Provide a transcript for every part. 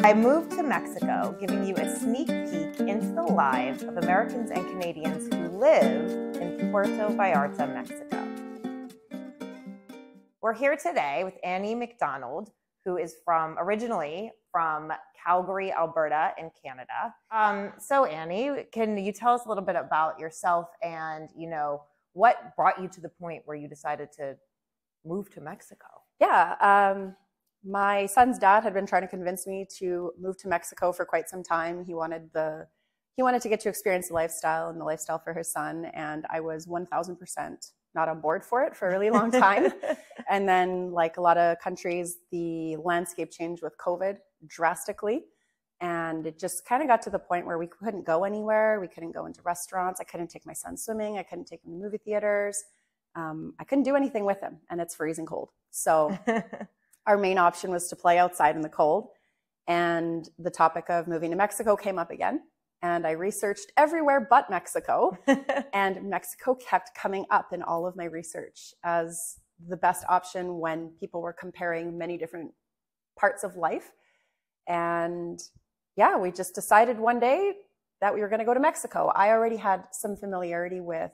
I moved to Mexico, giving you a sneak peek into the lives of Americans and Canadians who live in Puerto Vallarta, Mexico. We're here today with Annie McDonald, who is originally from Calgary, Alberta in Canada. So Annie, can you tell us a little bit about yourself and, what brought you to the point where you decided to move to Mexico? Yeah, my son's dad had been trying to convince me to move to Mexico for quite some time. He wanted to get to experience the lifestyle and the lifestyle for his son, and I was 1,000% not on board for it for a really long time. And then, like a lot of countries, the landscape changed with COVID drastically. And it just kind of got to the point where we couldn't go anywhere. We couldn't go into restaurants. I couldn't take my son swimming. I couldn't take him to movie theaters. I couldn't do anything with him, and it's freezing cold. So our main option was to play outside in the cold. And the topic of moving to Mexico came up again. And I researched everywhere but Mexico. And Mexico kept coming up in all of my research as the best option when people were comparing many different parts of life. And yeah, we just decided one day that we were going to go to Mexico. I already had some familiarity with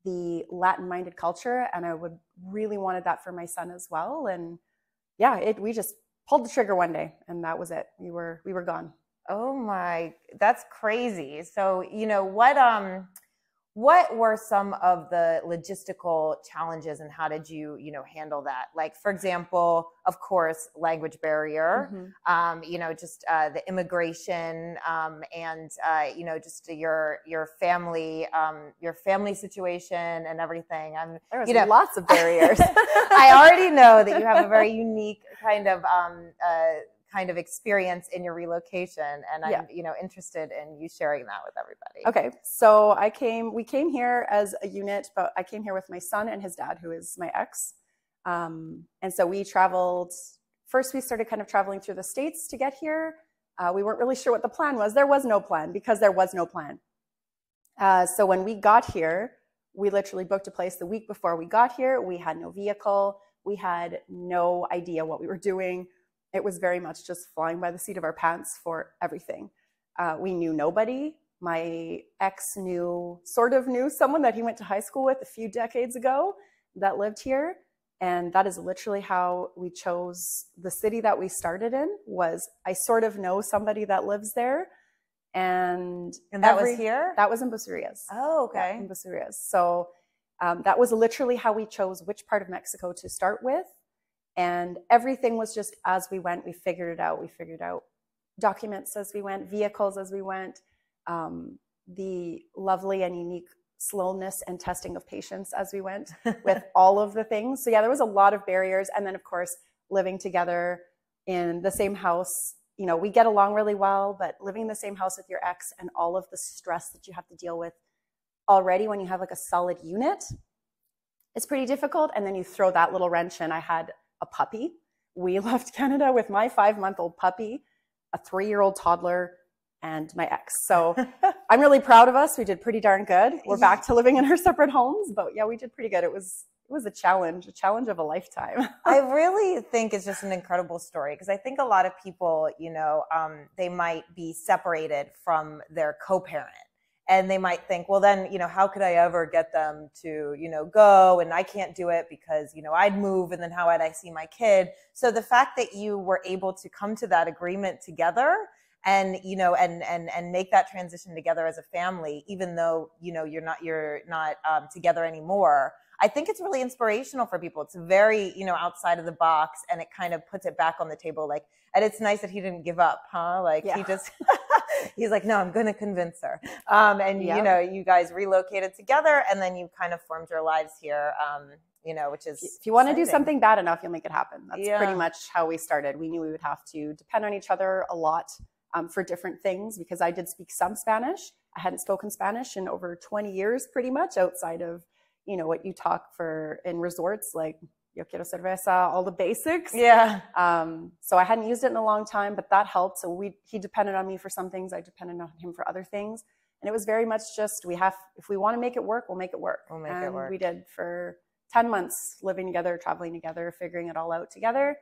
the Latin-minded culture, and I would really wanted that for my son as well. And yeah, we just pulled the trigger one day, and that was it. We were gone. Oh my, that's crazy. So, what were some of the logistical challenges and how did you, handle that? Like, for example, of course, language barrier, just the immigration, and, just your family situation and everything. There was lots of barriers. I already know that you have a very unique kind of experience in your relocation, and I'm interested in you sharing that with everybody. Okay, so we came here as a unit, but I came here with my son and his dad, who is my ex. And so we traveled. First, we started kind of traveling through the States to get here. We weren't really sure what the plan was. There was no plan because there was no plan. So when we got here, we literally booked a place the week before we got here. We had no vehicle. We had no idea what we were doing. It was very much just flying by the seat of our pants for everything. We knew nobody. My ex sort of knew someone that he went to high school with a few decades ago that lived here. And that is literally how we chose the city that we started in. Was I sort of know somebody that lives there. And that was here? That was in Bucerias. Oh, okay. Yeah, in Bucerias. So that was literally how we chose which part of Mexico to start with. And everything was just as we went, we figured it out. We figured out documents as we went, vehicles as we went, the lovely and unique slowness and testing of patience as we went with all of the things. So yeah, there was a lot of barriers. And then of course, living together in the same house, we get along really well, but living in the same house with your ex and all of the stress that you have to deal with already when you have like a solid unit, it's pretty difficult. And then you throw that little wrench in. I had a puppy. We left Canada with my 5-month-old puppy, a 3-year-old toddler, and my ex. So I'm really proud of us. We did pretty darn good. We're back to living in our separate homes, but yeah, we did pretty good. It was a challenge of a lifetime. I really think it's just an incredible story because I think a lot of people, they might be separated from their co-parent. And they might think, well, then, how could I ever get them to, go? And I can't do it because, I'd move and then how would I see my kid? So the fact that you were able to come to that agreement together and, and make that transition together as a family, even though, you're not together anymore, I think it's really inspirational for people. It's very, outside of the box, and it kind of puts it back on the table. Like, and it's nice that he didn't give up, huh? Like he just, he's like, no, I'm going to convince her. And you guys relocated together, and then you kind of formed your lives here, which is if you want to do something bad enough, you'll make it happen. That's pretty much how we started. We knew we would have to depend on each other a lot for different things because I did speak some Spanish. I hadn't spoken Spanish in over 20 years, pretty much outside of what you talk for in resorts, like yo quiero cerveza, all the basics. Yeah. So I hadn't used it in a long time, but that helped. So he depended on me for some things. I depended on him for other things. And it was very much just, if we want to make it work, we'll make it work. We'll make it work. We did for 10 months, living together, traveling together, figuring it all out together.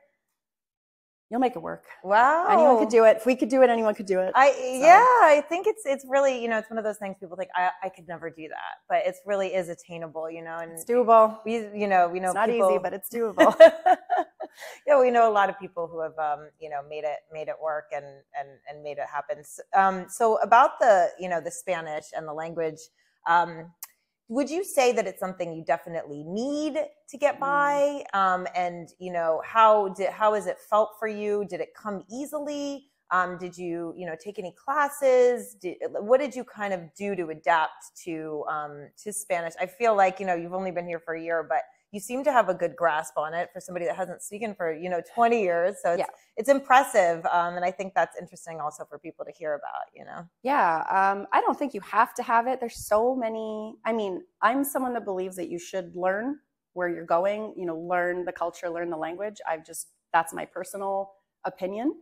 You'll make it work. Wow. Anyone could do it. If we could do it, anyone could do it. I think it's really, it's one of those things people think I could never do that, but it really is attainable, and it's doable. We know it's not easy, but it's doable. Yeah, we know a lot of people who have, made it work and made it happen. So about the Spanish and the language, would you say that it's something you definitely need to get by? And how has it felt for you? Did it come easily? Did you take any classes? What did you kind of do to adapt to Spanish? I feel like you've only been here for a year, but you seem to have a good grasp on it for somebody that hasn't spoken for 20 years. So it's impressive, and I think that's interesting also for people to hear about. Yeah, I don't think you have to have it. There's so many. I mean, I'm someone that believes that you should learn where you're going. Learn the culture, learn the language. That's my personal opinion.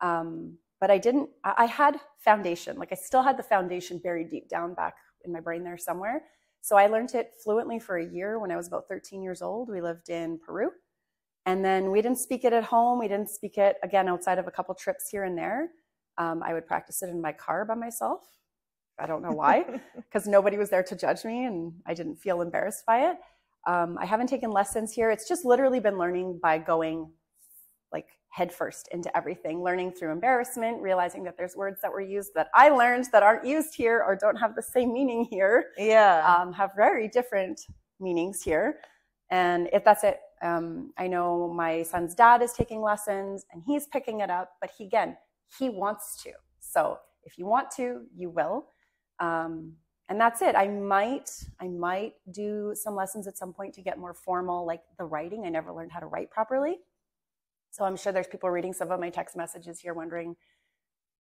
But I had foundation. Like I still had the foundation buried deep down back in my brain there somewhere. So I learned it fluently for a year when I was about 13 years old. We lived in Peru. And then we didn't speak it at home. We didn't speak it, again, outside of a couple trips here and there. I would practice it in my car by myself. I don't know why, because nobody was there to judge me and I didn't feel embarrassed by it. I haven't taken lessons here. It's just literally been learning by going like headfirst into everything, learning through embarrassment, realizing that there's words that were used that I learned that aren't used here or don't have the same meaning here. Yeah. Have very different meanings here. And if that's it, I know my son's dad is taking lessons and he's picking it up, but he wants to. So if you want to, you will. And that's it. I might do some lessons at some point to get more formal, like the writing. I never learned how to write properly. So I'm sure there's people reading some of my text messages here wondering,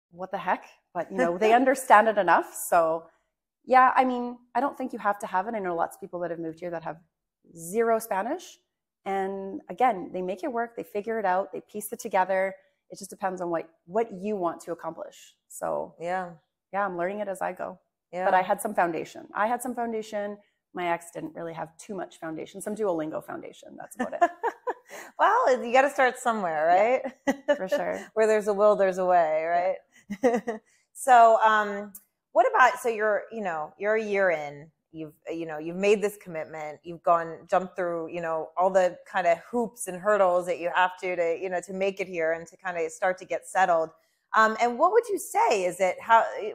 what the heck? But, they understand it enough. So yeah, I mean, I don't think you have to have it. I know lots of people that have moved here that have zero Spanish. And again, they make it work. They figure it out. They piece it together. It just depends on what you want to accomplish. So yeah, I'm learning it as I go. Yeah. But I had some foundation. My ex didn't really have too much foundation. Some Duolingo foundation. That's about it. Well, you got to start somewhere, right? Yeah, for sure. Where there's a will, there's a way, right? Yeah. So, what about, so you're a year in, you've made this commitment, you've jumped through, all the kind of hoops and hurdles that you have to make it here and to kind of start to get settled. And what would you say,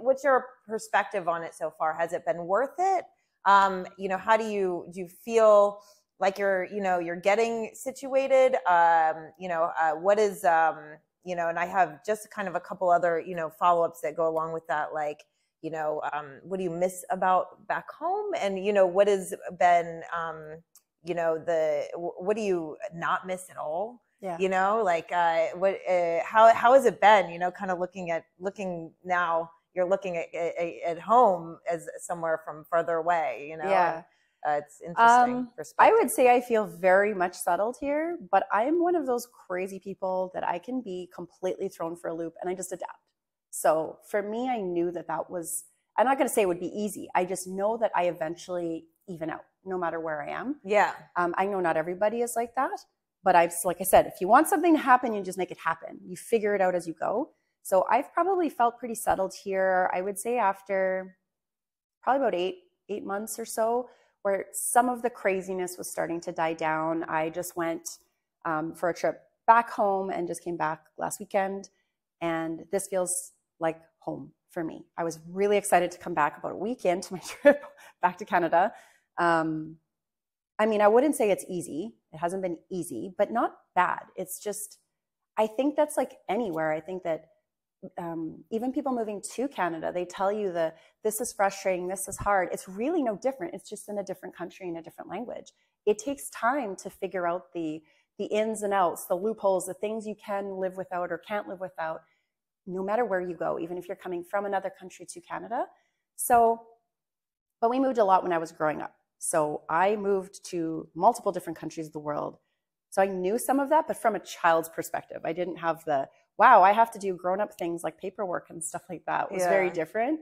what's your perspective on it so far? Has it been worth it? How do you feel like you're getting situated? What is, and I have just kind of a couple other, follow-ups that go along with that. Like, what do you miss about back home? And, what has been, what do you not miss at all? Yeah. How has it been, kind of looking now, you're looking at home as somewhere from further away, Yeah. It's interesting perspective. I would say I feel very much settled here, but I'm one of those crazy people that I can be completely thrown for a loop and I just adapt. So for me, I knew that was, I'm not going to say it would be easy. I just know that I eventually even out no matter where I am. Yeah. I know not everybody is like that, but like I said, if you want something to happen, you just make it happen. You figure it out as you go. So I've probably felt pretty settled here. I would say after probably about eight months or so, where some of the craziness was starting to die down. I just went for a trip back home and just came back last weekend. And this feels like home for me. I was really excited to come back about a week into my trip back to Canada. I mean, I wouldn't say it's easy. It hasn't been easy, but not bad. It's just, I think that's like anywhere. I think that even people moving to Canada, they tell you this is frustrating, this is hard. It's really no different. It's just in a different country, in a different language. It takes time to figure out the ins and outs, the loopholes, the things you can live without or can't live without, no matter where you go, even if you're coming from another country to Canada. So, but we moved a lot when I was growing up. So I moved to multiple different countries of the world. So I knew some of that, but from a child's perspective, I didn't have wow, I have to do grown-up things like paperwork and stuff like that. It was very different.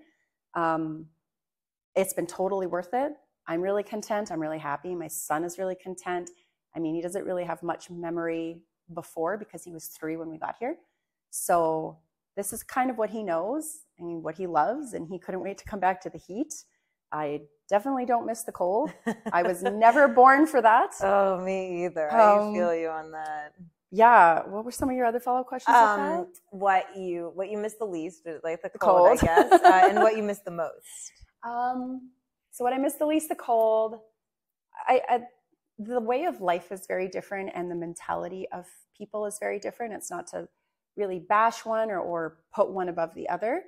It's been totally worth it. I'm really content. I'm really happy. My son is really content. I mean, he doesn't really have much memory before because he was 3 when we got here. So this is kind of what he knows and what he loves, and he couldn't wait to come back to the heat. I definitely don't miss the cold. I was never born for that. Oh, me either. I feel you on that. Yeah. What were some of your other follow-up questions with that? What you miss the least, like the cold. I guess, and what you miss the most. So what I miss the least, the cold. The way of life is very different, and the mentality of people is very different. It's not to really bash one or put one above the other.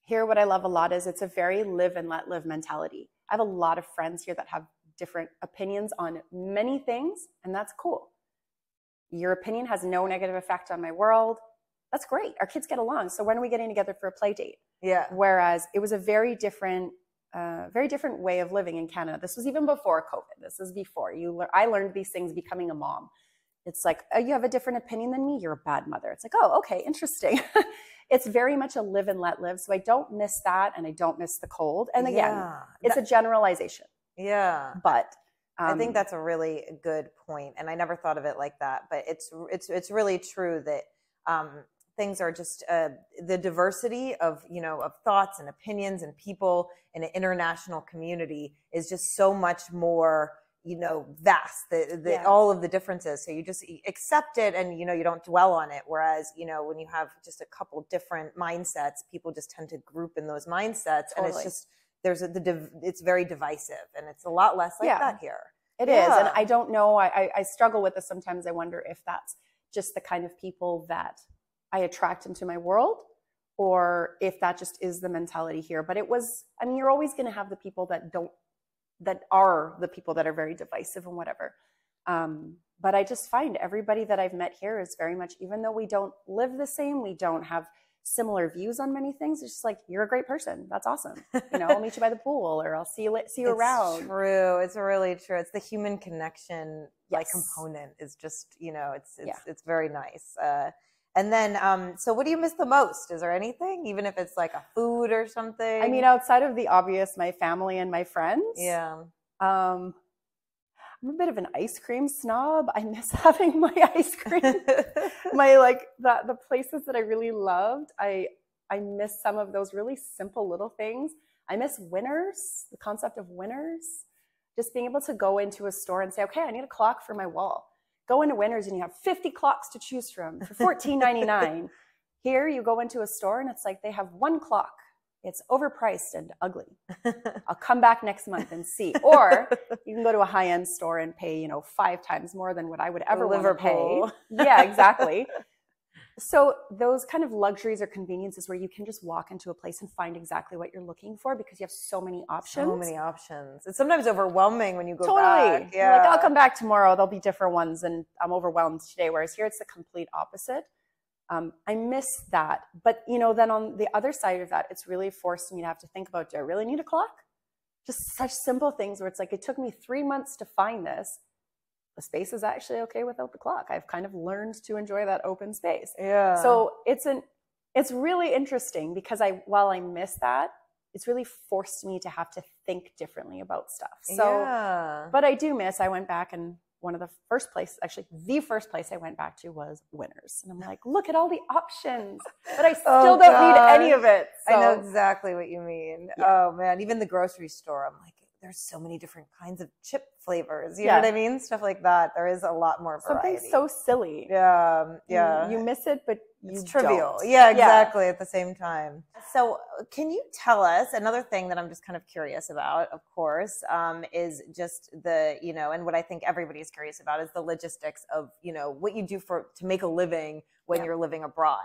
Here, what I love a lot is it's a very live and let live mentality. I have a lot of friends here that have different opinions on many things, and that's cool. Your opinion has no negative effect on my world. That's great. Our kids get along. So when are we getting together for a play date? Yeah. Whereas it was a very different way of living in Canada. This was even before COVID. This is before I learned these things becoming a mom. It's like, oh, you have a different opinion than me. You're a bad mother. It's like, oh, okay, interesting. It's very much a live and let live. So I don't miss that, and I don't miss the cold. And again, it's a generalization. Yeah. But I think that's a really good point, and I never thought of it like that. But it's really true that things are just the diversity of of thoughts and opinions and people in an international community is just so much more vast, all of the differences. So you just accept it and, you don't dwell on it. Whereas, when you have just a couple different mindsets, people just tend to group in those mindsets. Totally. And it's just, it's very divisive, and it's a lot less like that here. It is. And I don't know, I struggle with this sometimes. I wonder if that's just the kind of people that I attract into my world, or if that just is the mentality here. But you're always going to have the people that are the people that are very divisive and whatever. But I just find everybody that I've met here is very much, even though we don't live the same, we don't have similar views on many things. It's just like, you're a great person. That's awesome. I'll meet you by the pool, or I'll see you around. It's true. It's really true. It's the human connection component is just, it's very nice. And then, so what do you miss the most? Is there anything, even if it's like a food or something? Outside of the obvious, my family and my friends. Yeah. I'm a bit of an ice cream snob. I miss having my ice cream. The places that I really loved. I miss some of those really simple little things. I miss winners, the concept of winners. Just being able to go into a store and say, okay, I need a clock for my wall. Go into Winners and you have 50 clocks to choose from for $14.99. Here you go into a store and it's like they have one clock. It's overpriced and ugly. I'll come back next month and see. Or you can go to a high-end store and pay, 5 times more than what I would ever want to pay. Yeah, exactly. So those kind of luxuries or conveniences where you can just walk into a place and find exactly what you're looking for because you have so many options. So many options. It's sometimes overwhelming when you go back. Yeah. Like, I'll come back tomorrow. There'll be different ones, and I'm overwhelmed today. Whereas here, it's the complete opposite. I miss that. But, then on the other side of that, it's really forced me to have to think about, do I really need a clock? Just such simple things where it's like, it took me 3 months to find this. The space is actually okay without the clock. I've kind of learned to enjoy that open space. Yeah. So it's really interesting because while I miss that, it's really forced me to have to think differently about stuff. So, but I do miss, I went back, and the first place I went back to was Winners. And I'm like, look at all the options, but I still don't need any of it. So. I know exactly what you mean. Yeah. Oh man, even the grocery store, I'm like, there's so many different kinds of chip flavors. You know what I mean? Stuff like that. There is a lot more variety. Something so silly. Yeah. Yeah. You miss it, but it's trivial. Don't. Yeah, exactly. At the same time. So can you tell us another thing that I'm just kind of curious about, of course, is just the, and what I think everybody's curious about is the logistics of, what you do to make a living when you're living abroad.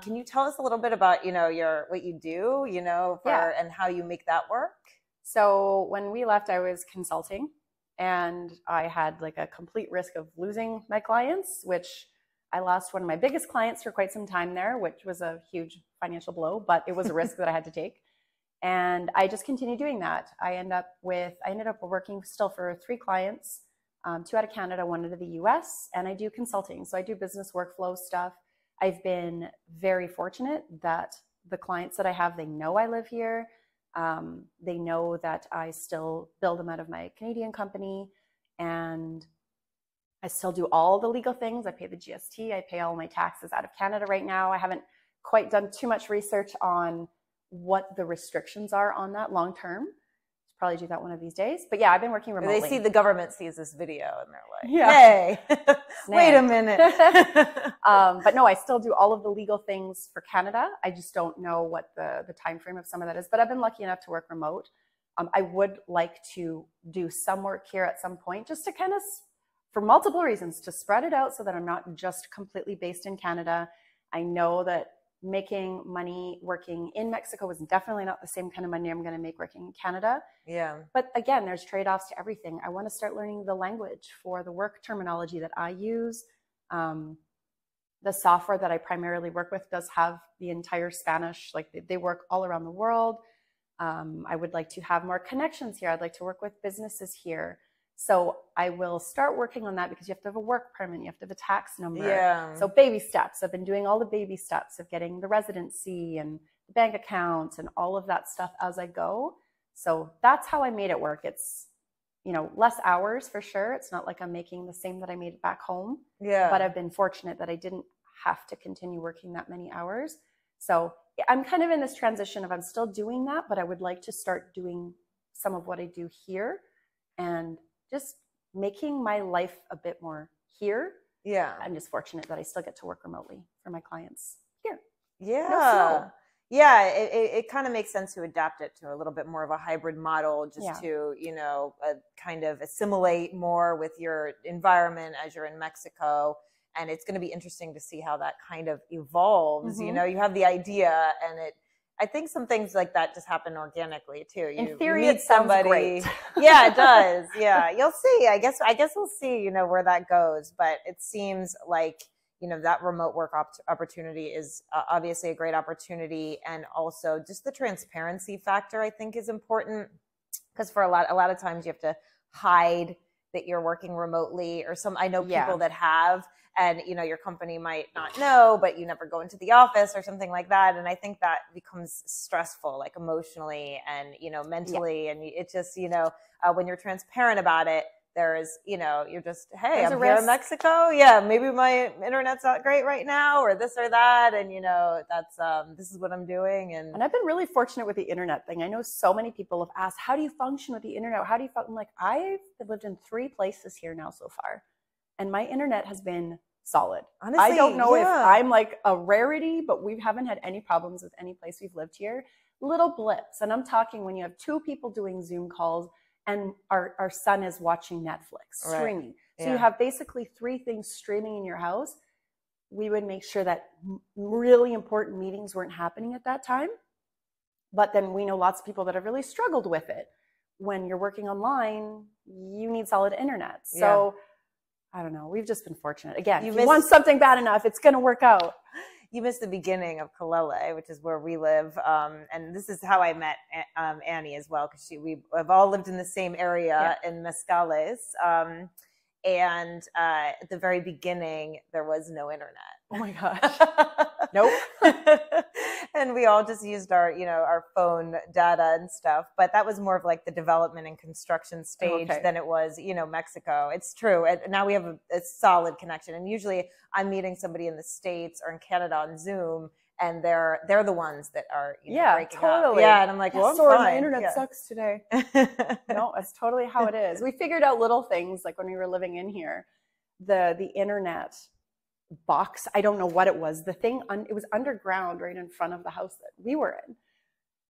Can you tell us a little bit about, what you do, and how you make that work? So when we left, I was consulting, and I had like a complete risk of losing my clients, which I lost one of my biggest clients for quite some time there, which was a huge financial blow, but it was a risk that I had to take. And I just continued doing that. I ended up working still for 3 clients, 2 out of Canada, 1 out of the US, and I do consulting. So I do business workflow stuff. I've been very fortunate that the clients that I have, they know I live here. They know that I still build them out of my Canadian company, and I still do all the legal things. I pay the GST. I pay all my taxes out of Canada right now. I haven't quite done too much research on what the restrictions are on that long term. Should probably do that one of these days. But yeah, I've been working remotely. They see the government sees this video and they're like, yeah. hey, wait a minute. But no, I still do all of the legal things for Canada. I just don't know what the time frame of some of that is. But I've been lucky enough to work remote. I would like to do some work here at some point, just to kind of, for multiple reasons, to spread it out so that I'm not just completely based in Canada. I know that making money working in Mexico is definitely not the same kind of money I'm going to make working in Canada. Yeah. But again, there's trade-offs to everything. I want to start learning the language for the work terminology that I use. The software that I primarily work with does have the entire Spanish, like they work all around the world. I would like to have more connections here. I'd like to work with businesses here. So I will start working on that because you have to have a work permit, you have to have a tax number. Yeah. So baby steps. I've been doing all the baby steps of getting the residency and the bank account and all of that stuff as I go. So that's how I made it work. It's, you know, less hours for sure. It's not like I'm making the same that I made back home. Yeah. But I've been fortunate that I didn't have to continue working that many hours. So I'm kind of in this transition of I'm still doing that, but I would like to start doing some of what I do here and just making my life a bit more here. Yeah. I'm just fortunate that I still get to work remotely for my clients here. Yeah. No, yeah. It kind of makes sense to adapt it to a little bit more of a hybrid model, just to, you know, kind of assimilate more with your environment as you're in Mexico. And it's going to be interesting to see how that kind of evolves. Mm-hmm. You know, you have the idea and I think some things like that just happen organically too. In theory, you meet it sounds somebody. great. Yeah, it does. Yeah, you'll see. I guess we'll see, you know, where that goes. But it seems like, you know, that remote work opportunity is obviously a great opportunity. And also just the transparency factor, I think, is important, because for a lot of times you have to hide that you're working remotely, or I know people that have, and, you know, your company might not know, but you never go into the office or something like that. And I think that becomes stressful, like emotionally and, you know, mentally. Yeah. And it just, you know, when you're transparent about it, there's, you know, you're just, hey, I'm here in Mexico. Yeah, maybe my internet's not great right now, or this or that. And, you know, that's, this is what I'm doing. And I've been really fortunate with the internet thing. I know so many people have asked, how do you function with the internet? How do you function? I'm like, I've lived in 3 places here now so far, and my internet has been solid. Honestly, I don't know if I'm like a rarity, but we haven't had any problems with any place we've lived here. Little blips. And I'm talking when you have 2 people doing Zoom calls and our son is watching Netflix streaming. Right. So you have basically 3 things streaming in your house. We would make sure that really important meetings weren't happening at that time. But then we know lots of people that have really struggled with it. When you're working online, you need solid internet. So I don't know. We've just been fortunate. Again, if you want something bad enough, it's going to work out. You missed the beginning of Kalele, which is where we live. And this is how I met Annie as well, because we have all lived in the same area in Mezcales. And at the very beginning, there was no internet. Oh my gosh. Nope. And we all just used our, you know, our phone data and stuff. But that was more of like the development and construction stage than it was, you know, Mexico. It's true. And now we have a solid connection. And usually I'm meeting somebody in the States or in Canada on Zoom, and they're the ones that are, you know, breaking up. Yeah, and I'm like, well, I'm sorry, fine. My internet sucks today. No, that's totally how it is. We figured out little things, like when we were living in here, the internet box, I don't know what it was. The thing, it was underground right in front of the house that we were in.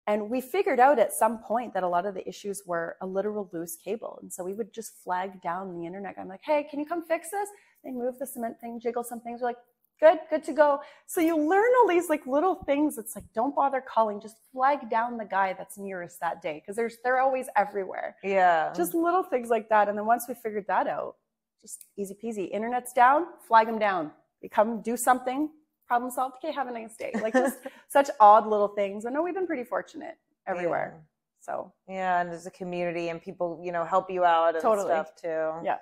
And we figured out at some point that a lot of the issues were a literal loose cable. And so we would just flag down the internet. I'm like, hey, can you come fix this? They move the cement thing, jiggle some things. We're like, good to go. So you learn all these like little things. It's like, don't bother calling, just flag down the guy that's nearest that day, because they're always everywhere. Yeah. Just little things like that. And then once we figured that out, just easy peasy. Internet's down, flag them down. They come do something, problem solved. Okay, have a nice day. Like just such odd little things. I know we've been pretty fortunate everywhere. Yeah. So yeah, and there's a community and people, you know, help you out and stuff too. Yeah.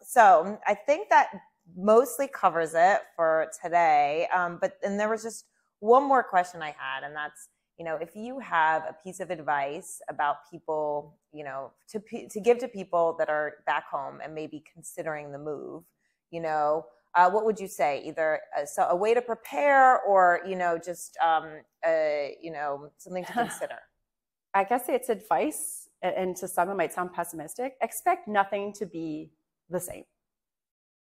So I think that mostly covers it for today. But then there was just one more question I had, and that's, if you have a piece of advice about people, to give to people that are back home and maybe considering the move, what would you say? Either a way to prepare or, just, something to consider. I guess it's advice, and to some it might sound pessimistic. Expect nothing to be the same.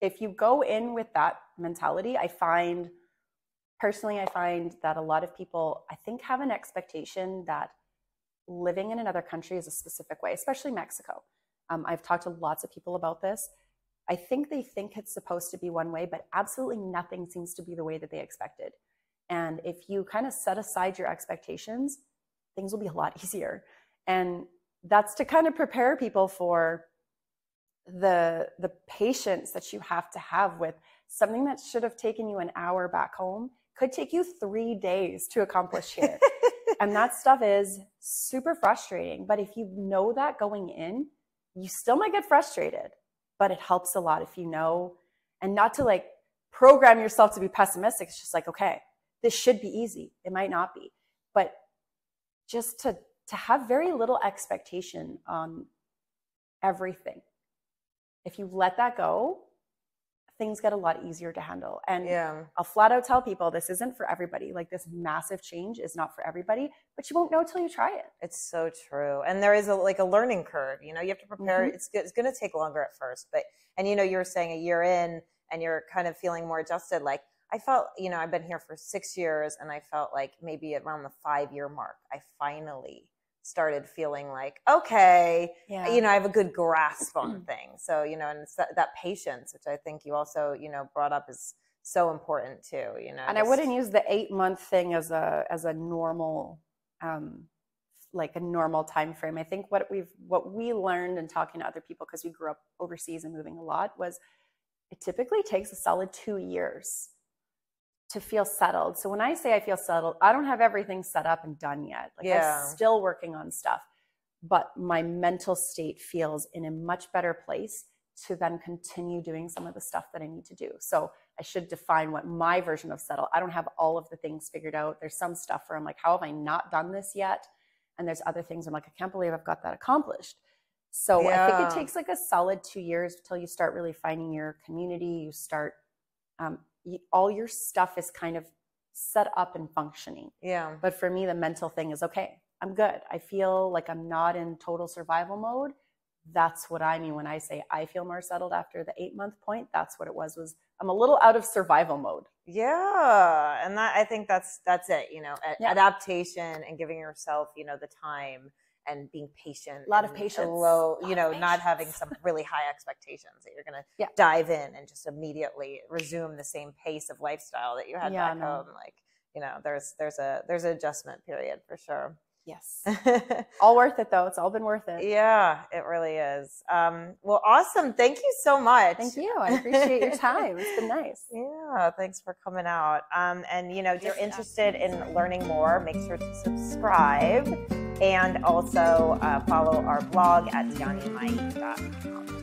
If you go in with that mentality, I find that a lot of people, I think, have an expectation that living in another country is a specific way, especially Mexico. I've talked to lots of people about this. I think they think it's supposed to be one way, but absolutely nothing seems to be the way that they expected. And if you kind of set aside your expectations, things will be a lot easier. And that's to kind of prepare people for the patience that you have to have with something that should have taken you an hour back home could take you 3 days to accomplish here. And that stuff is super frustrating. But if you know that going in, you still might get frustrated, but it helps a lot if you know, and not to like program yourself to be pessimistic. It's just like, okay, this should be easy. It might not be, but just to have very little expectation on everything. If you let that go, things get a lot easier to handle. And I'll flat out tell people this isn't for everybody. Like, this massive change is not for everybody, but you won't know till you try it. It's so true. And there is a learning curve, you have to prepare. Mm-hmm. It's going to take longer at first, and you were saying a year in and you're kind of feeling more adjusted. Like, I felt, I've been here for 6 years and I felt like maybe around the 5-year mark, I finally started feeling like, okay, I have a good grasp on things. So, and it's that patience, which I think you also, brought up, is so important too, And I wouldn't use the 8-month thing as a normal, like a normal time frame. I think what we learned in talking to other people, because we grew up overseas and moving a lot, was it typically takes a solid 2 years to feel settled. So when I say I feel settled, I don't have everything set up and done yet. Like, I'm still working on stuff, but my mental state feels in a much better place to then continue doing some of the stuff that I need to do. So I should define what my version of settle. I don't have all of the things figured out. There's some stuff where I'm like, how have I not done this yet? And there's other things I'm like, I can't believe I've got that accomplished. So I think it takes like a solid 2 years until you start really finding your community. You start, all your stuff is kind of set up and functioning. Yeah. But for me, the mental thing is, okay, I'm good. I feel like I'm not in total survival mode. That's what I mean when I say I feel more settled after the 8-month point. That's what it was I'm a little out of survival mode. Yeah. And I think that's it, adaptation and giving yourself, the time and being patient. A lot of patience. Not having some really high expectations that you're going to dive in and just immediately resume the same pace of lifestyle that you had back home. Like, there's an adjustment period for sure. Yes. All worth it though. It's all been worth it. Yeah, it really is. Well, awesome. Thank you so much. Thank you. I appreciate your time. It's been nice. Yeah. Thanks for coming out. And if you're interested in learning more, make sure to subscribe and also follow our blog at Dyanimite.com.